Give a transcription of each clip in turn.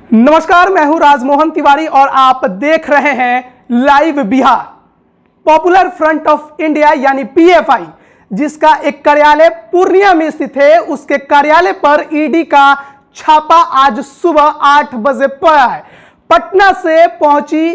नमस्कार, मैं हूं राजमोहन तिवारी और आप देख रहे हैं live Bihar. Popular front of India यानी पीएफआई, जिसका एक कार्यालय पूर्णिया में स्थित है, उसके कार्यालय पर ईडी का छापा आज सुबह 8 बजे पड़ा है। पटना से पहुंची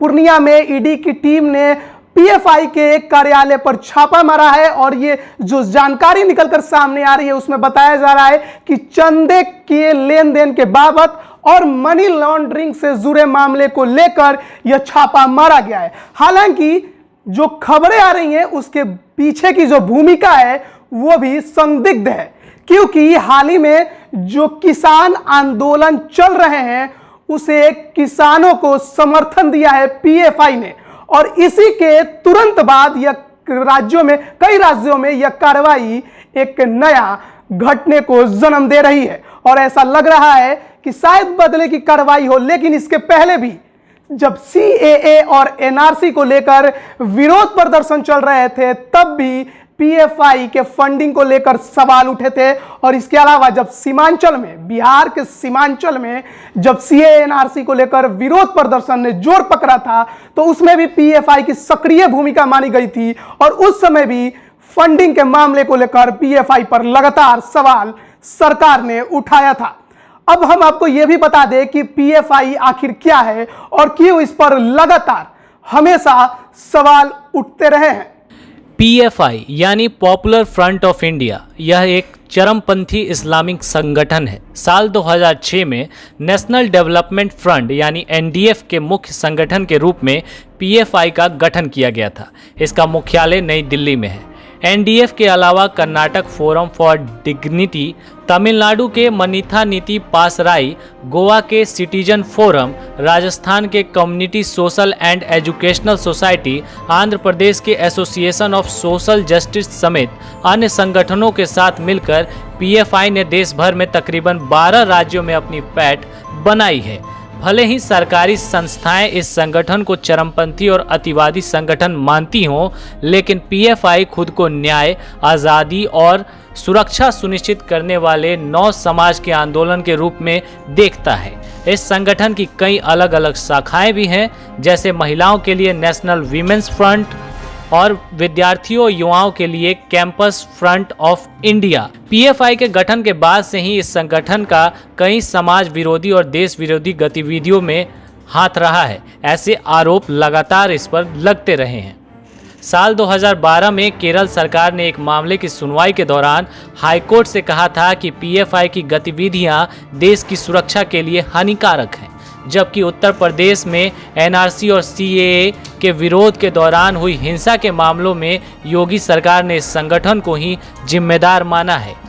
पूर्णिया में ईडी की टीम ने पीएफआई के कार्यालय पर छापा मारा है और ये जो जानकारी निकलकर सामने आ रही है उसमें बताया जा रहा है कि चंदे के लेन देन के बाबत और मनी लॉन्ड्रिंग से जुड़े मामले को लेकर यह छापा मारा गया है। हालांकि जो खबरें आ रही हैं उसके पीछे की जो भूमिका है वो भी संदिग्ध है, क्योंकि हाल ही में जो किसान आंदोलन चल रहे हैं उसे किसानों को समर्थन दिया है पीएफआई ने, और इसी के तुरंत बाद यह कई राज्यों में यह कार्रवाई एक नया घटने को जन्म दे रही है और ऐसा लग रहा है कि शायद बदले की कार्रवाई हो। लेकिन इसके पहले भी जब सीएए और एनआरसी को लेकर विरोध प्रदर्शन चल रहे थे तब भी पीएफआई के फंडिंग को लेकर सवाल उठे थे, और इसके अलावा जब सीमांचल में, बिहार के सीमांचल में जब सीएए एनआरसी को लेकर विरोध प्रदर्शन ने जोर पकड़ा था तो उसमें भी पीएफआई की सक्रिय भूमिका मानी गई थी और उस समय भी फंडिंग के मामले को लेकर पीएफआई पर लगातार सवाल सरकार ने उठाया था। अब हम आपको यह भी बता दें कि पीएफआई आखिर क्या है और क्यों इस पर लगातार हमेशा सवाल उठते रहे हैं। पीएफआई यानी पॉपुलर फ्रंट ऑफ इंडिया, यह एक चरमपंथी इस्लामिक संगठन है। साल 2006 में नेशनल डेवलपमेंट फ्रंट यानी एनडीएफ के मुख्य संगठन के रूप में पीएफआई का गठन किया गया था। इसका मुख्यालय नई दिल्ली में है। एनडीएफ के अलावा Karnataka forum for dignity, Tamil Nadu के मनीथा नीति पासराई, गोवा के सिटीजन फोरम, राजस्थान के community social and educational society, Andhra Pradesh के एसोसिएशन ऑफ सोशल जस्टिस समेत अन्य संगठनों के साथ मिलकर पीएफआई ने देश भर में तकरीबन 12 राज्यों में अपनी पैठ बनाई है। भले ही सरकारी संस्थाएं इस संगठन को चरमपंथी और अतिवादी संगठन मानती हों, लेकिन पीएफआई खुद को न्याय, आज़ादी और सुरक्षा सुनिश्चित करने वाले नव समाज के आंदोलन के रूप में देखता है। इस संगठन की कई अलग अलग शाखाएं भी हैं, जैसे महिलाओं के लिए नेशनल वीमेंस फ्रंट और विद्यार्थियों युवाओं के लिए campus front of India. PFI के गठन के बाद से ही इस संगठन का कई समाज विरोधी और देश विरोधी गतिविधियों में हाथ रहा है। ऐसे आरोप लगातार इस पर लगते रहे हैं। साल 2012 में केरल सरकार ने एक मामले की सुनवाई के दौरान हाईकोर्ट से कहा था कि पीएफआई की गतिविधियां देश की सुरक्षा के लिए हानिकारक हैं, जबकि उत्तर प्रदेश में एनआरसी और सीएए के विरोध के दौरान हुई हिंसा के मामलों में योगी सरकार ने इस संगठन को ही जिम्मेदार माना है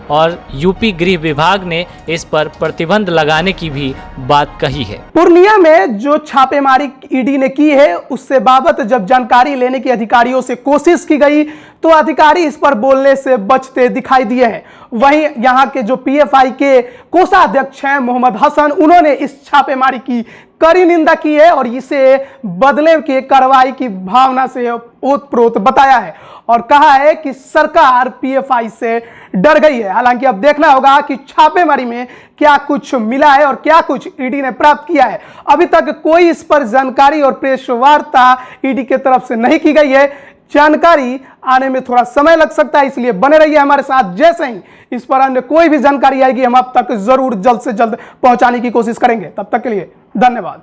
और यूपी गृह विभाग ने इस पर प्रतिबंध लगाने की भी बात कही है। पूर्णिया में जो छापेमारी ईडी ने की है उससे बाबत जब जानकारी लेने की अधिकारियों से कोशिश की गई तो अधिकारी इस पर बोलने से बचते दिखाई दिए हैं। वहीं यहाँ के जो पीएफआई के कोषाध्यक्ष हैं मोहम्मद हसन, उन्होंने इस छापेमारी की कड़ी निंदा की है और इसे बदले के कार्रवाई की भावना से ओतप्रोत बताया है और कहा है कि सरकार पीएफआई से डर गई है। हालांकि अब देखना होगा कि छापेमारी में क्या कुछ मिला है और क्या कुछ ईडी ने प्राप्त किया है। अभी तक कोई इस पर जानकारी और प्रेस वार्ता ईडी की तरफ से नहीं की गई है। जानकारी आने में थोड़ा समय लग सकता है, इसलिए बने रहिए हमारे साथ। जैसे ही इस पर अन्य कोई भी जानकारी आएगी हम आप तक जरूर जल्द से जल्द पहुंचाने की कोशिश करेंगे। तब तक के लिए धन्यवाद।